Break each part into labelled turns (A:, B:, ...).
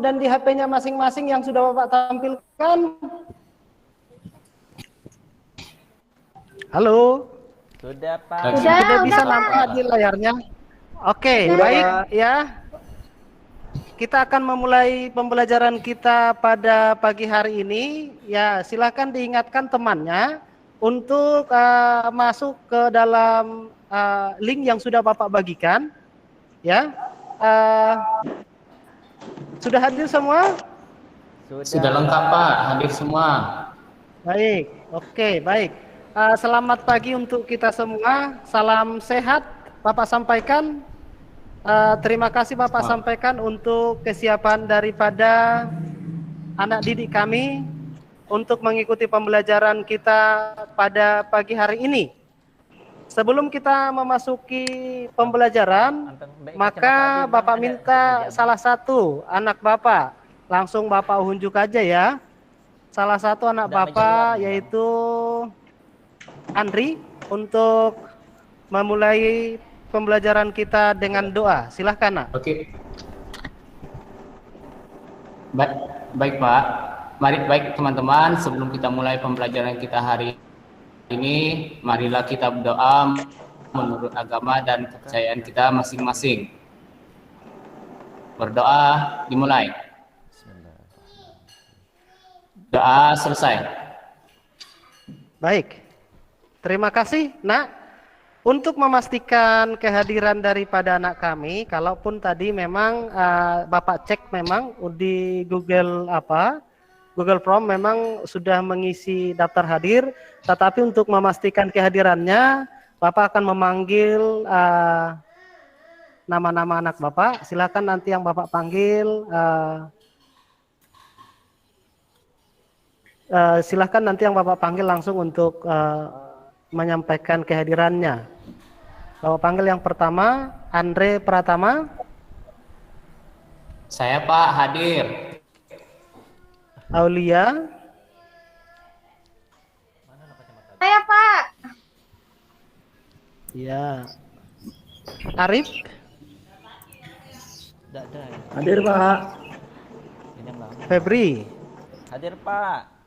A: dan di HP-nya masing-masing yang sudah Bapak tampilkan? Halo?
B: Sudah, Pak.
A: Sudah bisa nampak di layarnya? Oke, baik ya. Kita akan memulai pembelajaran kita pada pagi hari ini. Ya, silakan diingatkan temannya untuk masuk ke dalam link yang sudah Bapak bagikan. Ya, sudah hadir semua?
C: Sudah lengkap Pak, hadir semua.
A: Baik, oke, baik. Selamat pagi untuk kita semua. Salam sehat, Bapak sampaikan. Terima kasih Bapak sampaikan untuk kesiapan daripada anak didik kami untuk mengikuti pembelajaran kita pada pagi hari ini. Sebelum kita memasuki pembelajaran, maka Bapak minta salah satu anak Bapak, langsung Bapak unjuk aja ya. Salah satu anak Bapak yaitu Andri untuk memulai pembelajaran kita dengan doa. Silahkan, Nak.
C: Oke. Baik Pak. Mari baik teman-teman, sebelum kita mulai pembelajaran kita hari ini, marilah kita berdoa menurut agama dan kepercayaan kita masing-masing. Berdoa dimulai. Doa selesai.
A: Baik. Terima kasih, Nak. Untuk memastikan kehadiran daripada anak kami, kalaupun tadi memang Bapak cek memang di Google Form memang sudah mengisi daftar hadir, tetapi untuk memastikan kehadirannya, Bapak akan memanggil nama-nama anak Bapak. Silakan nanti yang Bapak panggil, silakan nanti yang Bapak panggil langsung untuk menyampaikan kehadirannya. Bapak panggil yang pertama, Andre Pratama.
C: Saya Pak, hadir.
A: Aulia.
D: Saya Pak.
A: Ya. Arif.
E: Hadir Pak.
A: Febri.
B: Hadir, Pak.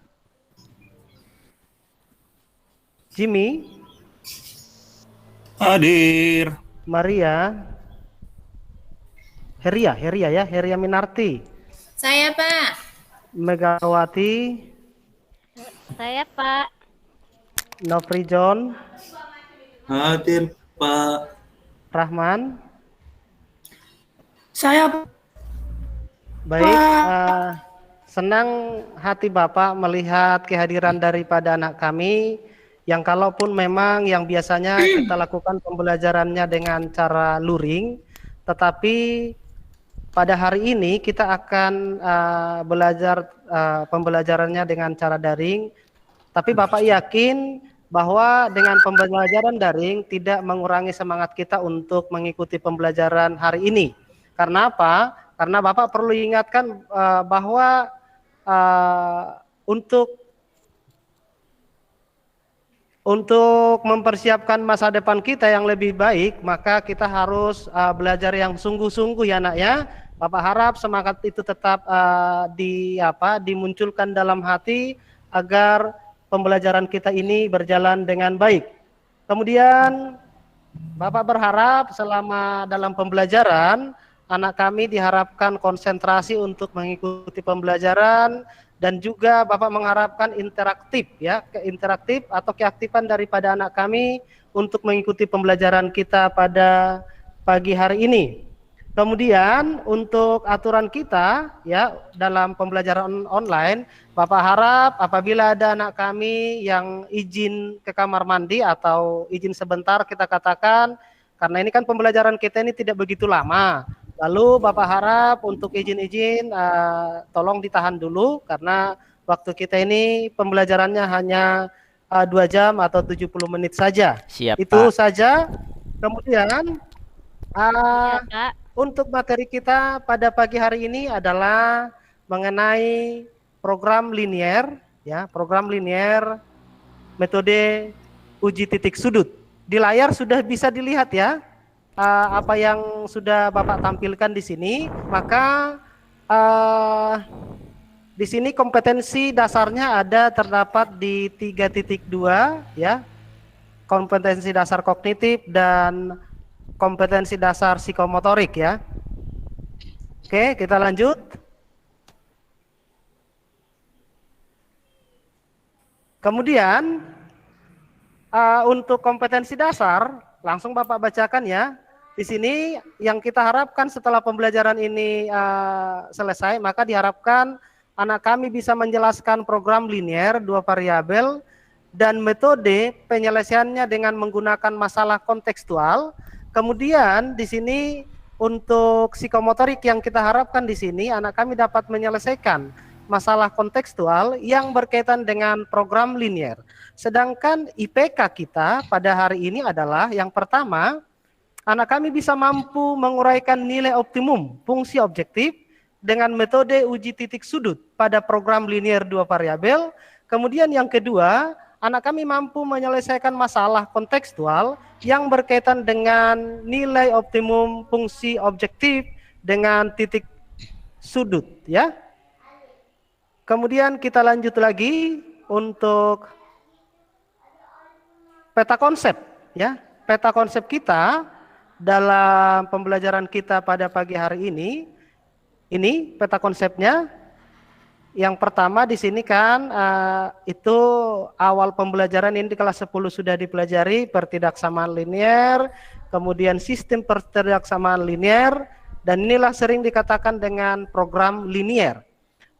A: Jimmy.
E: Hadir.
A: Maria. Heria ya, Heria Minarti.
D: Saya Pak.
A: Megawati.
D: Saya Pak.
A: Nofri John.
E: Hadir Pak.
A: Rahman.
E: Saya Pak.
A: Baik, senang hati Bapak melihat kehadiran daripada anak kami yang kalaupun memang yang biasanya kita lakukan pembelajarannya dengan cara luring, tetapi pada hari ini kita akan belajar pembelajarannya dengan cara daring. Tapi Bapak yakin bahwa dengan pembelajaran daring tidak mengurangi semangat kita untuk mengikuti pembelajaran hari ini. Karena apa? Karena Bapak perlu ingatkan bahwa untuk mempersiapkan masa depan kita yang lebih baik, maka kita harus belajar yang sungguh-sungguh ya Nak ya. Bapak harap semangat itu tetap dimunculkan dalam hati agar pembelajaran kita ini berjalan dengan baik. Kemudian Bapak berharap selama dalam pembelajaran anak kami diharapkan konsentrasi untuk mengikuti pembelajaran. Dan juga Bapak mengharapkan interaktif atau keaktifan daripada anak kami untuk mengikuti pembelajaran kita pada pagi hari ini. Kemudian untuk aturan kita ya dalam pembelajaran online, Bapak harap apabila ada anak kami yang izin ke kamar mandi atau izin sebentar kita katakan, karena ini kan pembelajaran kita ini tidak begitu lama. Lalu Bapak harap untuk izin-izin tolong ditahan dulu karena waktu kita ini pembelajarannya hanya 2 jam atau 70 menit saja.
B: Siap,
A: Itu
B: Pak.
A: saja. Kemudian untuk materi kita pada pagi hari ini adalah mengenai program linier ya, program linier metode uji titik sudut. Di layar sudah bisa dilihat ya. Apa yang sudah Bapak tampilkan di sini, maka Di sini kompetensi dasarnya ada terdapat di 3.2 ya. Kompetensi dasar kognitif dan kompetensi dasar psikomotorik ya. Oke, kita lanjut. Kemudian untuk kompetensi dasar langsung Bapak bacakan ya. Di sini yang kita harapkan setelah pembelajaran ini selesai, maka diharapkan anak kami bisa menjelaskan program linear 2 variabel dan metode penyelesaiannya dengan menggunakan masalah kontekstual. Kemudian di sini untuk psikomotorik yang kita harapkan di sini anak kami dapat menyelesaikan masalah kontekstual yang berkaitan dengan program linear. Sedangkan IPK kita pada hari ini adalah yang pertama, anak kami bisa mampu menguraikan nilai optimum fungsi objektif dengan metode uji titik sudut pada program linear 2 variabel. Kemudian yang kedua, anak kami mampu menyelesaikan masalah kontekstual yang berkaitan dengan nilai optimum fungsi objektif dengan titik sudut ya. Kemudian kita lanjut lagi untuk peta konsep ya. Peta konsep kita dalam pembelajaran kita pada pagi hari ini peta konsepnya. Yang pertama di sini kan itu awal pembelajaran ini di kelas 10 sudah dipelajari pertidaksamaan linear, kemudian sistem pertidaksamaan linear, dan inilah sering dikatakan dengan program linear.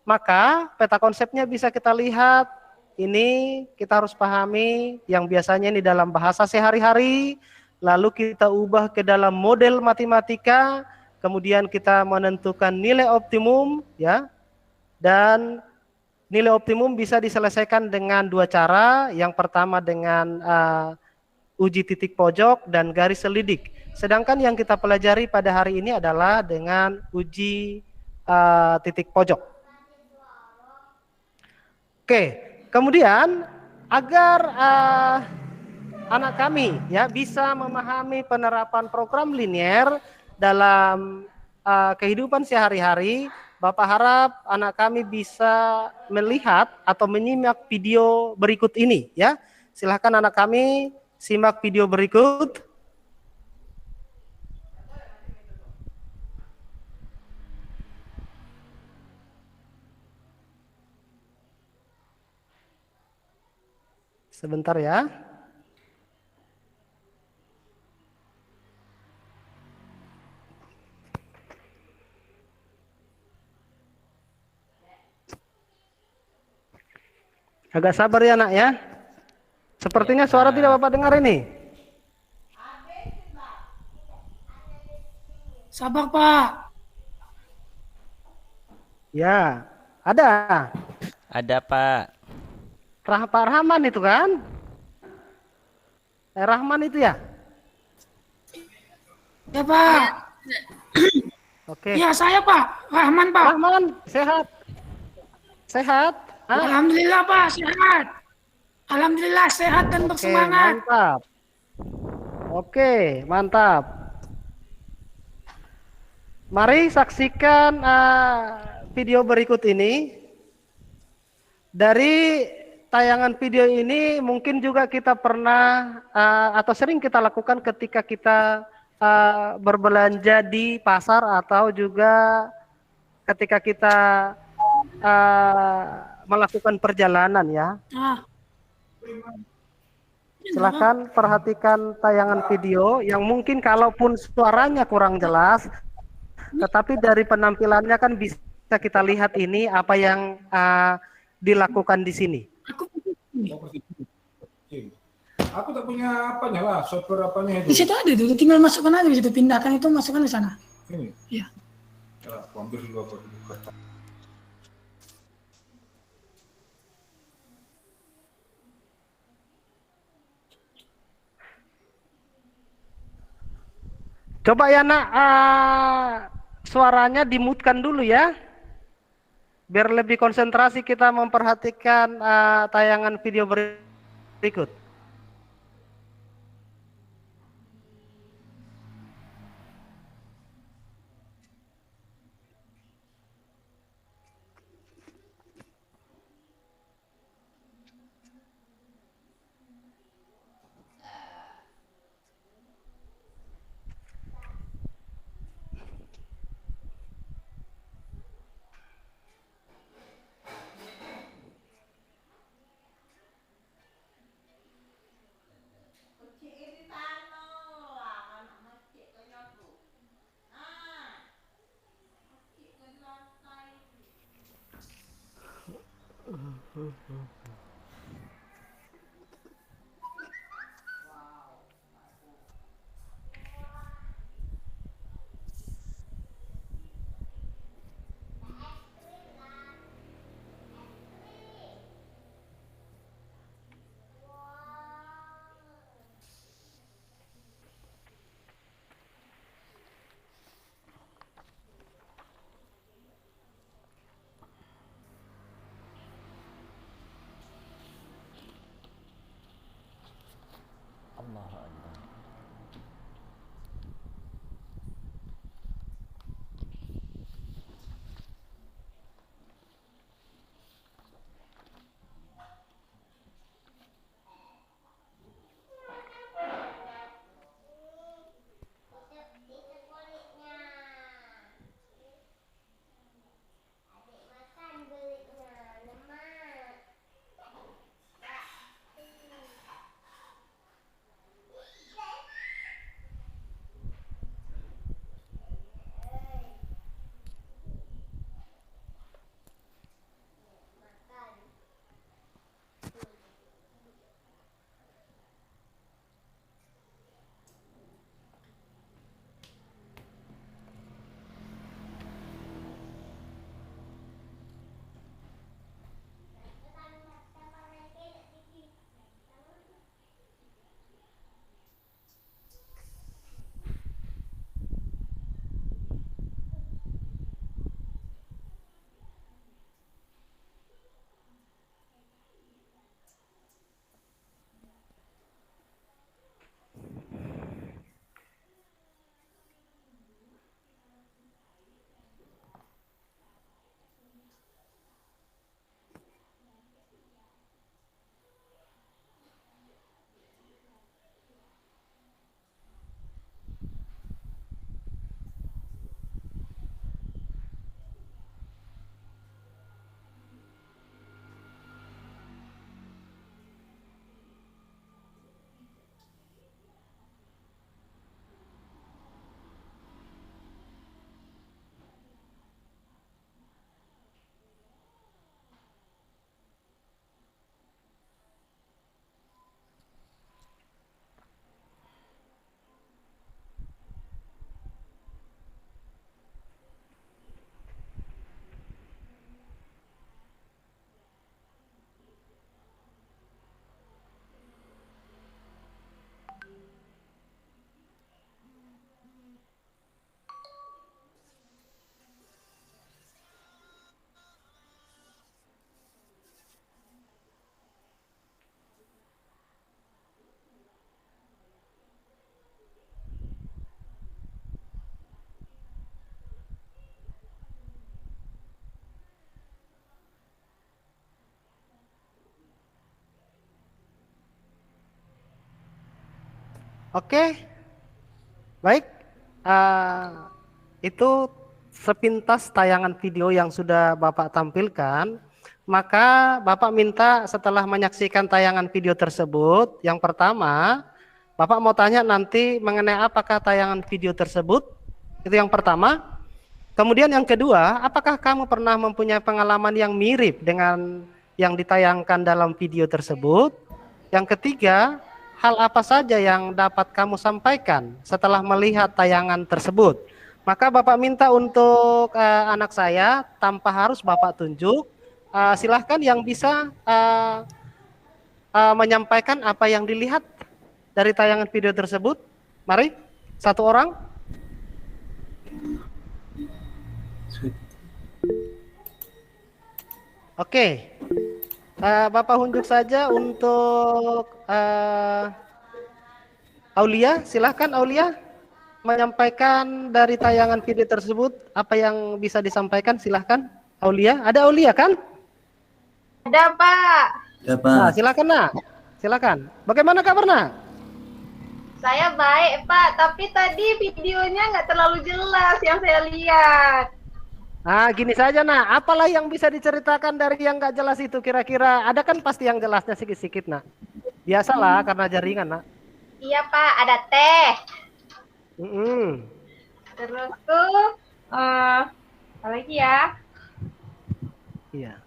A: Maka peta konsepnya bisa kita lihat, ini kita harus pahami yang biasanya ini dalam bahasa sehari-hari, lalu kita ubah ke dalam model matematika, kemudian kita menentukan nilai optimum ya. Dan nilai optimum bisa diselesaikan dengan 2 cara. Yang pertama dengan uji titik pojok dan garis selidik. Sedangkan yang kita pelajari pada hari ini adalah dengan uji titik pojok. Oke, kemudian agar anak kami ya bisa memahami penerapan program linear dalam kehidupan sehari-hari, Bapak harap anak kami bisa melihat atau menyimak video berikut ini ya. Silahkan anak kami simak video berikut. Sebentar ya. Agak sabar ya nak ya. Sepertinya suara tidak Bapak dengar ini.
F: Sabar Pak.
A: Ya, ada.
B: Ada Pak.
A: Pak Rahman itu kan? Rahman itu ya?
F: Ya Pak.
A: Oke.
F: Ya saya Pak. Rahman Pak.
A: Rahman, sehat? Sehat?
F: Alhamdulillah Pak, sehat. Alhamdulillah sehat dan bersemangat.
A: Mantap. Oke, mantap. Mari saksikan video berikut ini. Dari tayangan video ini mungkin juga kita pernah atau sering kita lakukan ketika kita berbelanja di pasar atau juga ketika kita melakukan perjalanan ya. Silakan perhatikan tayangan video yang mungkin kalaupun suaranya kurang jelas, tetapi dari penampilannya kan bisa kita lihat ini apa yang dilakukan di sini.
G: Aku tak punya apanya lah, software apanya itu.
F: Di situ ada tuh, tinggal masukkan aja di situ, pindahkan itu, masukkan di sana.
G: Ini.
F: Iya.
G: Ya, aku ambil dulu apa.
A: Coba ya nak, suaranya dimutkan dulu ya, biar lebih konsentrasi kita memperhatikan tayangan video berikut. Oke, baik. Eh, itu sepintas tayangan video yang sudah Bapak tampilkan. Maka Bapak minta setelah menyaksikan tayangan video tersebut, yang pertama, Bapak mau tanya nanti mengenai apakah tayangan video tersebut. Itu yang pertama. Kemudian yang kedua, apakah kamu pernah mempunyai pengalaman yang mirip dengan yang ditayangkan dalam video tersebut? Yang ketiga, hal apa saja yang dapat kamu sampaikan setelah melihat tayangan tersebut? Maka Bapak minta untuk anak saya, tanpa harus Bapak tunjuk, silahkan yang bisa menyampaikan apa yang dilihat dari tayangan video tersebut. Mari, satu orang. Oke, Bapak unjuk saja untuk Aulia. Silahkan Aulia menyampaikan dari tayangan video tersebut apa yang bisa disampaikan. Silahkan Aulia. Ada Aulia kan?
D: Ada, Pak.
E: Ya,
A: Nah,
E: Pak.
A: silakan nak. Silakan. Bagaimana kabarnya?
D: Saya baik, Pak. Tapi tadi videonya nggak terlalu jelas yang saya lihat.
A: Nah, gini saja nak. Apalah yang bisa diceritakan dari yang nggak jelas itu kira-kira? Ada kan pasti yang jelasnya sedikit-sedikit nak. Biasalah karena jaringan nak.
D: Iya, Pak. Ada teh. Terus tuh, apa lagi ya?
A: Iya.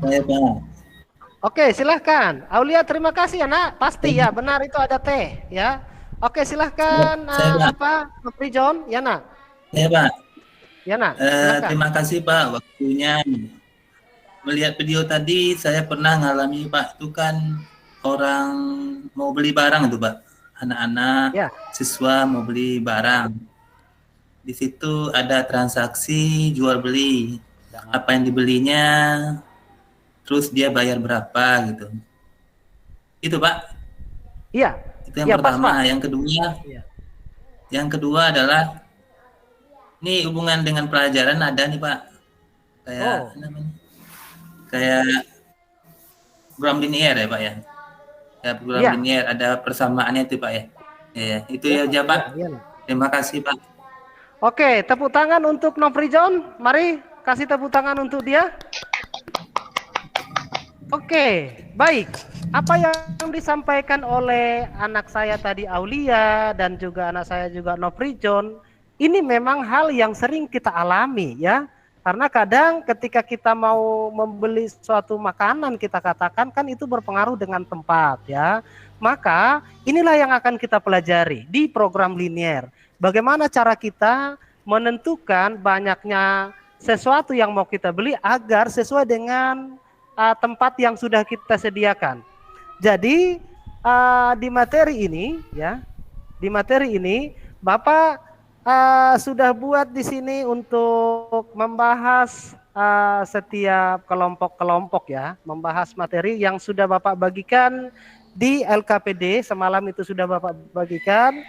E: Saya Pak.
A: Oke, silahkan. Aulia, terima kasih ya nak. Pasti ya, benar itu ada teh ya. Oke, silahkan
E: Saya Pak.
A: apa, Nopri John, ya nak.
E: Saya Pak.
A: Ya nak, silahkan.
E: Terima kasih Pak waktunya. Melihat video tadi saya pernah ngalami Pak, itu kan orang mau beli barang itu Pak. Anak-anak
A: Ya.
E: siswa mau beli barang. Di situ ada transaksi jual beli. Apa yang dibelinya, terus dia bayar berapa gitu. Itu Pak.
A: Iya.
E: Itu yang
A: Ya, pas,
E: pertama.
A: Pak. Iya.
E: Yang kedua adalah ini hubungan dengan pelajaran ada nih Pak. Kayak apa namanya? Kayak program linier ya Pak ya. Kayak program
A: Iya.
E: linier ada persamaannya itu Pak ya. Ya, itu ya aja Pak.
A: Iya, Nak.
E: Terima kasih Pak.
A: Oke, tepuk tangan untuk Nopri John. Mari kasih tepuk tangan untuk dia. Oke, baik. Apa yang disampaikan oleh anak saya tadi Aulia dan juga anak saya juga Nopri John, ini memang hal yang sering kita alami ya. Karena kadang ketika kita mau membeli suatu makanan kita katakan kan itu berpengaruh dengan tempat ya. Maka inilah yang akan kita pelajari di program linier. Bagaimana cara kita menentukan banyaknya sesuatu yang mau kita beli agar sesuai dengan tempat yang sudah kita sediakan. Jadi di materi ini ya, di materi ini Bapak sudah buat di sini untuk membahas setiap kelompok-kelompok ya, membahas materi yang sudah Bapak bagikan di LKPD semalam itu sudah Bapak bagikan.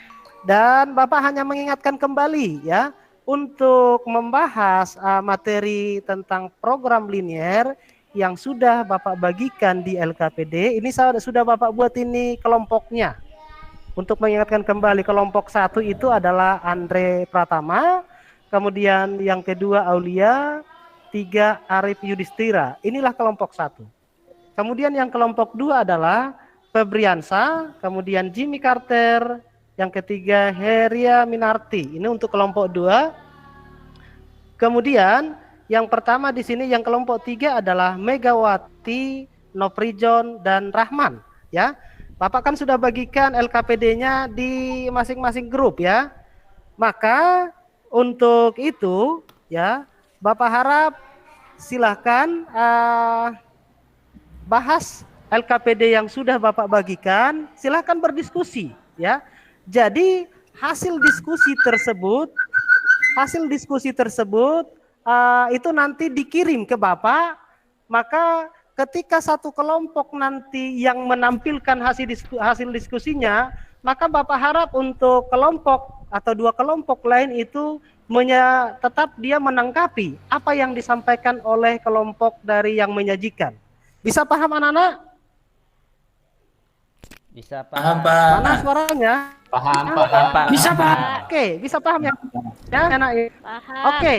A: Dan Bapak hanya mengingatkan kembali ya untuk membahas materi tentang program linier yang sudah Bapak bagikan di LKPD. Ini sudah Bapak buat ini kelompoknya. Untuk mengingatkan kembali, kelompok 1 itu adalah Andre Pratama, kemudian yang kedua Aulia, 3 Arif Yudhistira. Inilah kelompok 1. Kemudian yang kelompok 2 adalah Febriansa, kemudian Jimmy Carter, yang ketiga Heria Minarti. Ini untuk kelompok 2. Kemudian yang pertama di sini yang kelompok 3 adalah Megawati, Noprijon dan Rahman ya. Bapak kan sudah bagikan LKPD-nya di masing-masing grup ya. Maka untuk itu ya Bapak harap silahkan bahas LKPD yang sudah Bapak bagikan, silahkan berdiskusi ya. Jadi hasil diskusi tersebut itu nanti dikirim ke Bapak, maka ketika satu kelompok nanti yang menampilkan hasil diskusinya, maka Bapak harap untuk kelompok atau 2 kelompok lain itu tetap dia menangkapi apa yang disampaikan oleh kelompok dari yang menyajikan. Bisa paham anak-anak?
B: Bisa
E: Paham
B: Pak.
E: Pak.
A: Mana suaranya?
C: Paham.
F: Bisa, Pak.
A: Oke, bisa paham ya? Ya, enak ya.
D: Paham.
A: Oke,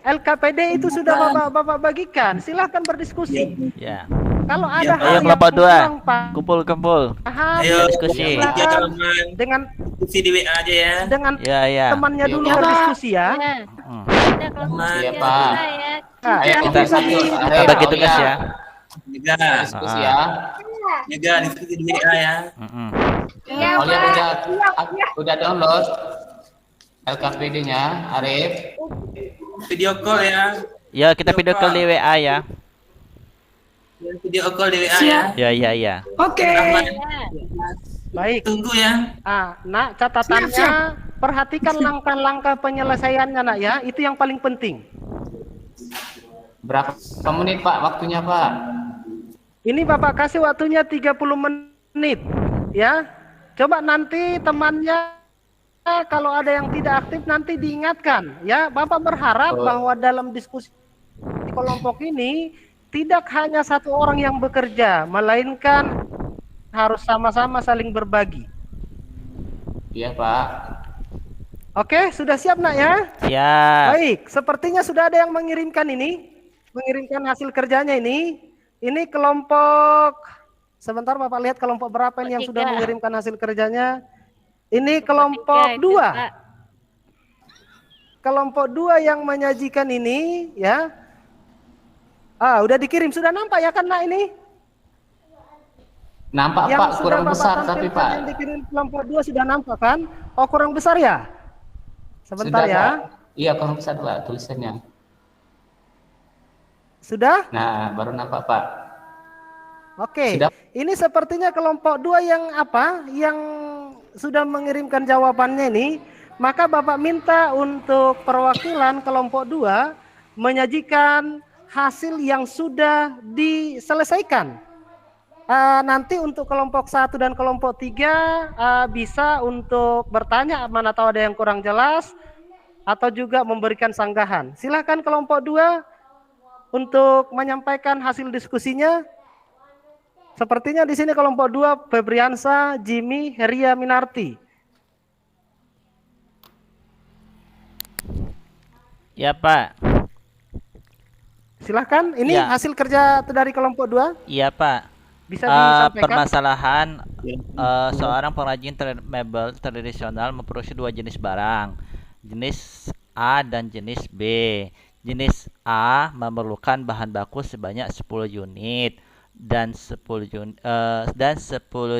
A: LKPD itu sudah Bapak bagikan. Silahkan berdiskusi.
B: Ya.
A: Kalau ada hal
B: Ayo
A: yang
B: kelompok 2.
A: kurang paham,
B: Kumpul.
E: Ayo
B: Diskusi.
A: silakan dengan
E: diskusi di WA aja ya.
A: dengan
B: Ya, ya.
A: temannya
C: Iya,
A: dulu
C: Pak.
A: berdiskusi ya.
B: Hmm.
D: Ada kelompok
C: Iya,
D: tiga
C: Pak.
D: juga ya.
A: Nah,
C: Ayo kita
A: bisa
C: satu.
B: Kita bagi tugas ya.
E: Juga
C: Diskusi ya.
E: juga diskusi di WA ya.
B: Mm-mm.
D: Iya,
C: Aulia
D: Pak.
C: udah download LKPD-nya, Arif.
E: Video call ya.
B: Ya, kita video call di WA ya.
E: Video call di WA ya.
B: Ya, ya.
F: Oke.
E: Rahman,
A: baik.
E: tunggu ya.
A: Nak catatannya
F: Siap.
A: perhatikan langkah-langkah penyelesaiannya nak ya. Itu yang paling penting.
C: Berapa menit Pak waktunya Pak?
A: Ini Bapak kasih waktunya 30 menit ya. Coba nanti temannya kalau ada yang tidak aktif nanti diingatkan ya. Bapak berharap bahwa dalam diskusi di kelompok ini tidak hanya satu orang yang bekerja, melainkan harus sama-sama saling berbagi.
C: Iya Pak.
A: Oke, sudah siap nak ya?
B: Siap.
A: Baik, sepertinya sudah ada yang mengirimkan hasil kerjanya ini. Ini kelompok, sebentar Bapak lihat kelompok berapa ini yang sudah mengirimkan hasil kerjanya. Ini kelompok 2. Kelompok 2 yang menyajikan ini ya. Udah dikirim, sudah nampak ya kan nak ini?
C: Nampak
A: Yang
C: Pak,
A: sudah
C: kurang
A: Bapak
C: besar tapi
A: tampilkan
C: Pak.
A: yang dikirim kelompok 2 sudah nampak kan? Oh, kurang besar ya? Sebentar
C: Sudah,
A: ya.
C: Pak. Iya, kurang besar Pak tulisannya.
A: Sudah?
C: Nah, baru nampak Pak.
A: Oke.
C: Sudah.
A: Ini sepertinya kelompok 2 yang apa? Yang sudah mengirimkan jawabannya ini. Maka Bapak minta untuk perwakilan kelompok 2 menyajikan hasil yang sudah diselesaikan. Nanti untuk kelompok 1 dan kelompok 3 bisa untuk bertanya mana tahu ada yang kurang jelas atau juga memberikan sanggahan. Silakan kelompok 2 untuk menyampaikan hasil diskusinya. Sepertinya di sini kelompok 2 Febriansa, Jimmy, Heria, Minarti.
B: Ya Pak.
A: Silahkan, ini
B: Ya.
A: hasil kerja dari kelompok 2
B: Iya Pak.
A: bisa disampaikan.
B: Permasalahan seorang pengrajin mebel tradisional memproduksi 2 jenis barang, jenis A dan jenis B. Jenis A memerlukan bahan baku sebanyak 10 unit dan 10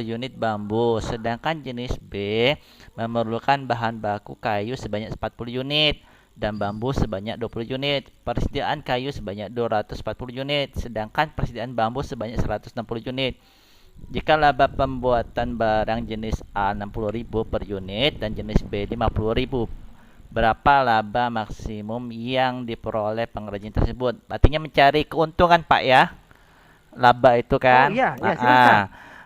B: unit bambu, sedangkan jenis B memerlukan bahan baku kayu sebanyak 40 unit dan bambu sebanyak 20 unit. Persediaan kayu sebanyak 240 unit, sedangkan persediaan bambu sebanyak 160 unit. Jika laba pembuatan barang jenis A 60.000 per unit dan jenis B 50.000, berapa laba maksimum yang diperoleh pengrajin tersebut? Artinya mencari keuntungan Pak ya. Laba itu kan.
A: Oh iya, ya, silakan.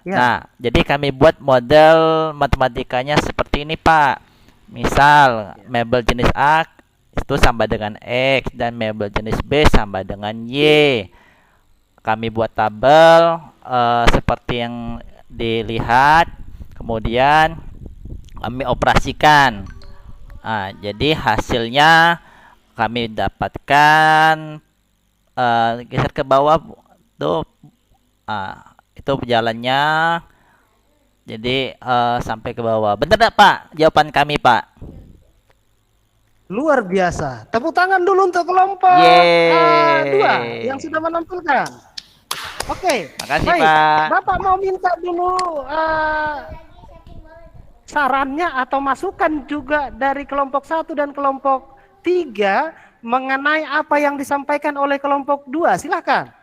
A: Ya.
B: Nah, jadi kami buat model matematikanya seperti ini Pak. Misal mebel jenis A itu sama dengan X dan mebel jenis B sama dengan Y. Kami buat tabel seperti yang dilihat, kemudian kami operasikan. Jadi hasilnya kami dapatkan geser ke bawah tuh, itu jalannya. Jadi sampai ke bawah. Benar enggak Pak? Jawaban kami Pak.
A: Luar biasa. Tepuk tangan dulu untuk kelompok 2 yang sudah menampilkan. Oke.
B: Makasih
A: baik.
B: Pak.
A: Bapak mau minta dulu sarannya atau masukan juga dari kelompok 1 dan kelompok 3 mengenai apa yang disampaikan oleh kelompok 2. Silakan.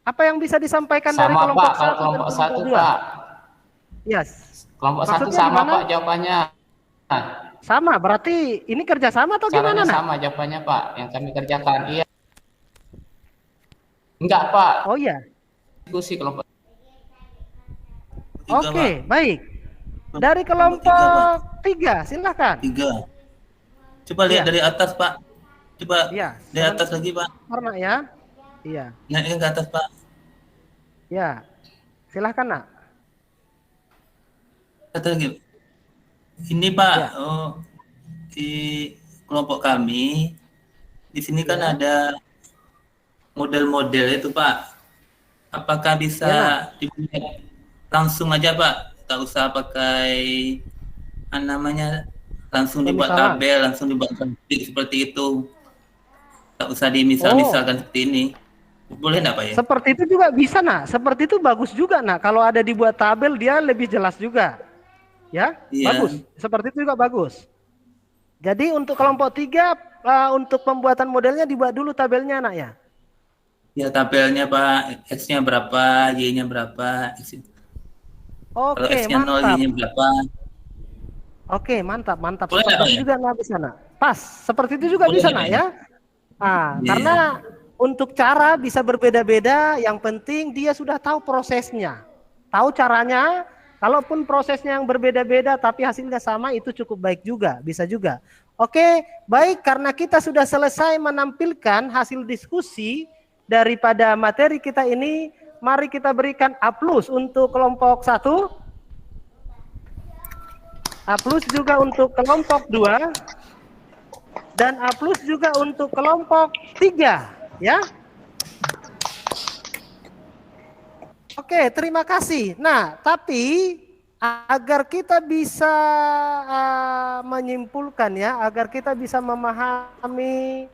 A: Apa yang bisa disampaikan dari
C: Sama
A: kelompok
C: Pak,
A: 1
C: kalau
A: dan
C: kelompok
A: kelompok
C: 1
A: 2?
C: Pak.
A: Yes.
C: Kelompok 1
A: Maksudnya
C: sama
A: gimana?
C: Pak jawabannya.
A: Sama, berarti ini kerjasama atau gimana?
C: Caranya
A: Nak?
C: sama jawabannya Pak, yang kami kerjakan. Iya. Enggak Pak,
A: Oh iya.
C: diskusi kelompok.
E: Tiga,
A: Oke,
E: Pak.
A: baik. Dari kelompok 3, silakan.
E: 3. Coba lihat
A: Iya.
E: dari atas Pak. Coba
A: Iya.
E: dari atas lagi Pak.
A: Karena ya. Iya.
E: Naikkan ke atas Pak.
A: Ya. Silakan nak.
E: Kata lagi. Ini Pak,
A: Ya.
E: di kelompok kami di sini kan
A: Ya.
E: ada model-model itu Pak. Apakah bisa dibuat langsung aja Pak? Tak usah pakai namanya, langsung dibuat
A: Pemisahan.
E: tabel, langsung dibuat grafik seperti itu. Tak usah dimisal-misalkan seperti ini. Boleh enggak Pak ya?
A: Seperti itu juga bisa nak. Seperti itu bagus juga nak. Kalau ada dibuat tabel dia lebih jelas juga. Ya,
E: Iya.
A: bagus. Seperti itu juga bagus. Jadi untuk kelompok 3 untuk pembuatan modelnya dibuat dulu tabelnya nak ya.
E: Ya tabelnya Pak, X-nya berapa, Y-nya berapa, kalau
A: Oke,
E: X-nya 0,
A: mantap.
E: Y-nya berapa.
A: Oke, mantap, mantap.
E: Boleh nggak,
A: Seperti
E: Pak,
A: itu
E: ya?
A: juga nak bisa nak. Pas, seperti itu juga
E: Boleh
A: bisa
E: nggak,
A: nak
E: Pak,
A: ya.
E: Iya.
A: Karena untuk cara bisa berbeda-beda, yang penting dia sudah tahu prosesnya. Tahu caranya, kalaupun prosesnya yang berbeda-beda tapi hasilnya sama itu cukup baik juga, bisa juga. Oke, baik, karena kita sudah selesai menampilkan hasil diskusi daripada materi kita ini, mari kita berikan A+ untuk kelompok 1. A+ juga untuk kelompok 2 dan A+ juga untuk kelompok 3 ya. Oke, terima kasih. Nah, tapi agar kita bisa menyimpulkan ya, agar kita bisa memahami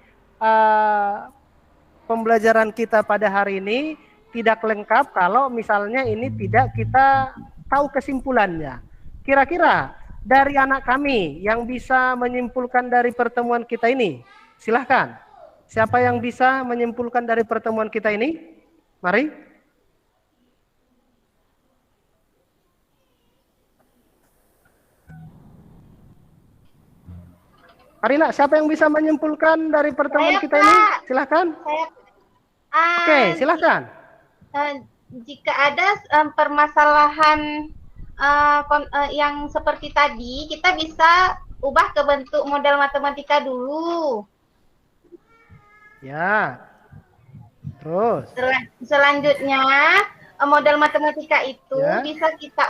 A: pembelajaran kita pada hari ini tidak lengkap kalau misalnya ini tidak kita tahu kesimpulannya. Kira-kira dari anak kami yang bisa menyimpulkan dari pertemuan kita ini, silahkan. Siapa yang bisa menyimpulkan dari pertemuan kita ini? Mari. Arina, siapa yang bisa menyimpulkan dari pertemuan kita ini? Silahkan. Oke, silahkan.
D: Jika ada permasalahan yang seperti tadi, kita bisa ubah ke bentuk model matematika dulu.
A: Ya. Terus.
D: Selanjutnya model matematika itu bisa kita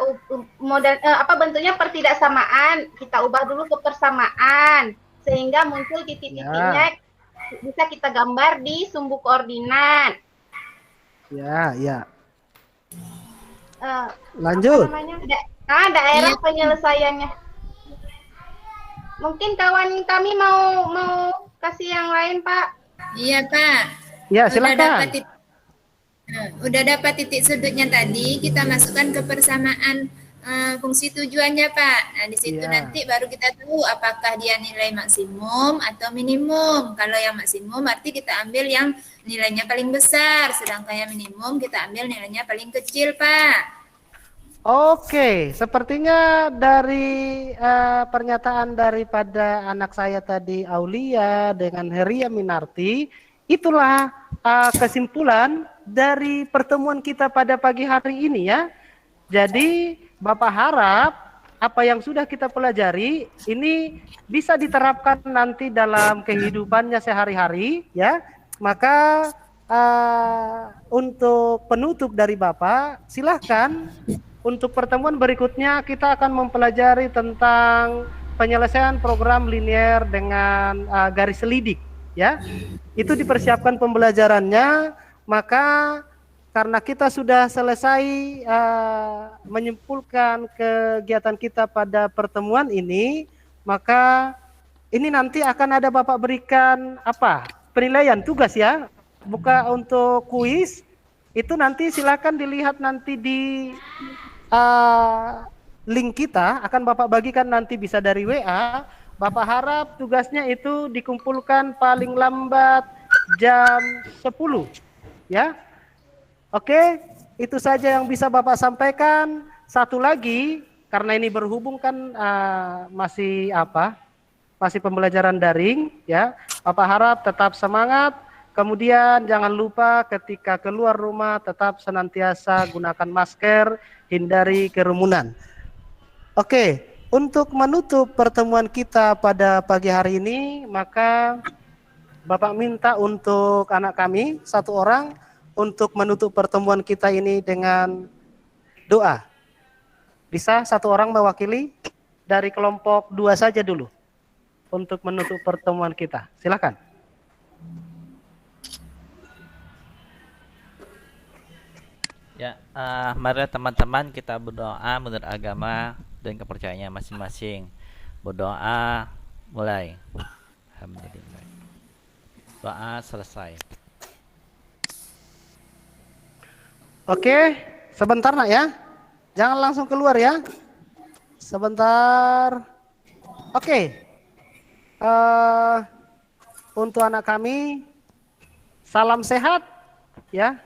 D: bentuknya pertidaksamaan, kita ubah dulu ke persamaan sehingga muncul titik-titiknya bisa kita gambar di sumbu koordinat.
A: Ya. Lanjut.
D: Daerah penyelesaiannya. Mungkin kawan kami mau kasih yang lain, Pak.
H: Iya, Pak.
A: Ya, silakan.
H: Udah dapat titik sudutnya tadi, kita masukkan ke persamaan fungsi tujuannya, Pak. Nah, di situ nanti baru kita tahu apakah dia nilai maksimum atau minimum. Kalau yang maksimum berarti kita ambil yang nilainya paling besar, sedangkan yang minimum kita ambil nilainya paling kecil, Pak.
A: Oke, sepertinya dari pernyataan daripada anak saya tadi Aulia dengan Heria Minarti, itulah kesimpulan dari pertemuan kita pada pagi hari ini ya. Jadi Bapak harap apa yang sudah kita pelajari ini bisa diterapkan nanti dalam kehidupannya sehari-hari ya. Maka untuk penutup dari Bapak, silahkan untuk pertemuan berikutnya kita akan mempelajari tentang penyelesaian program linear dengan garis selidik ya. Itu dipersiapkan pembelajarannya. Maka karena kita sudah selesai menyimpulkan kegiatan kita pada pertemuan ini, maka ini nanti akan ada Bapak berikan penilaian tugas ya, buka untuk kuis. Itu nanti silakan dilihat nanti di link kita, akan Bapak bagikan nanti bisa dari WA. Bapak harap tugasnya itu dikumpulkan paling lambat jam 10 ya. Oke, itu saja yang bisa Bapak sampaikan. Satu lagi, karena ini berhubung kan masih pembelajaran daring ya. Bapak harap tetap semangat. Kemudian jangan lupa ketika keluar rumah tetap senantiasa gunakan masker, hindari kerumunan. Oke, untuk menutup pertemuan kita pada pagi hari ini, maka Bapak minta untuk anak kami satu orang untuk menutup pertemuan kita ini dengan doa. Bisa satu orang mewakili dari kelompok 2 saja dulu untuk menutup pertemuan kita. Silakan.
B: Ya, mari teman-teman kita berdoa menurut agama dan kepercayaannya masing-masing. Berdoa mulai. Alhamdulillah. Doa selesai.
A: Oke, sebentar nak ya. Jangan langsung keluar ya. Sebentar. Oke. Untuk anak kami, salam sehat ya.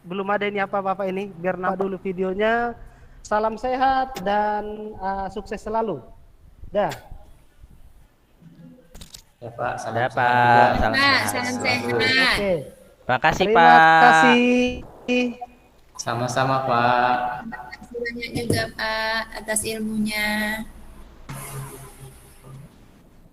A: Belum ada ini apa-apa ini, biar nampak dulu videonya. Salam sehat dan sukses selalu. Dah.
C: Ya Pak, salam
B: Ya,
C: sehat
B: Pak.
C: juga.
B: Salam
H: Pak,
B: sehat.
H: salam sehat.
A: Oke.
B: Terima kasih,
A: Terima
B: Pak.
A: kasih.
C: Sama-sama Pak.
H: Terima kasih banyak juga Pak atas ilmunya.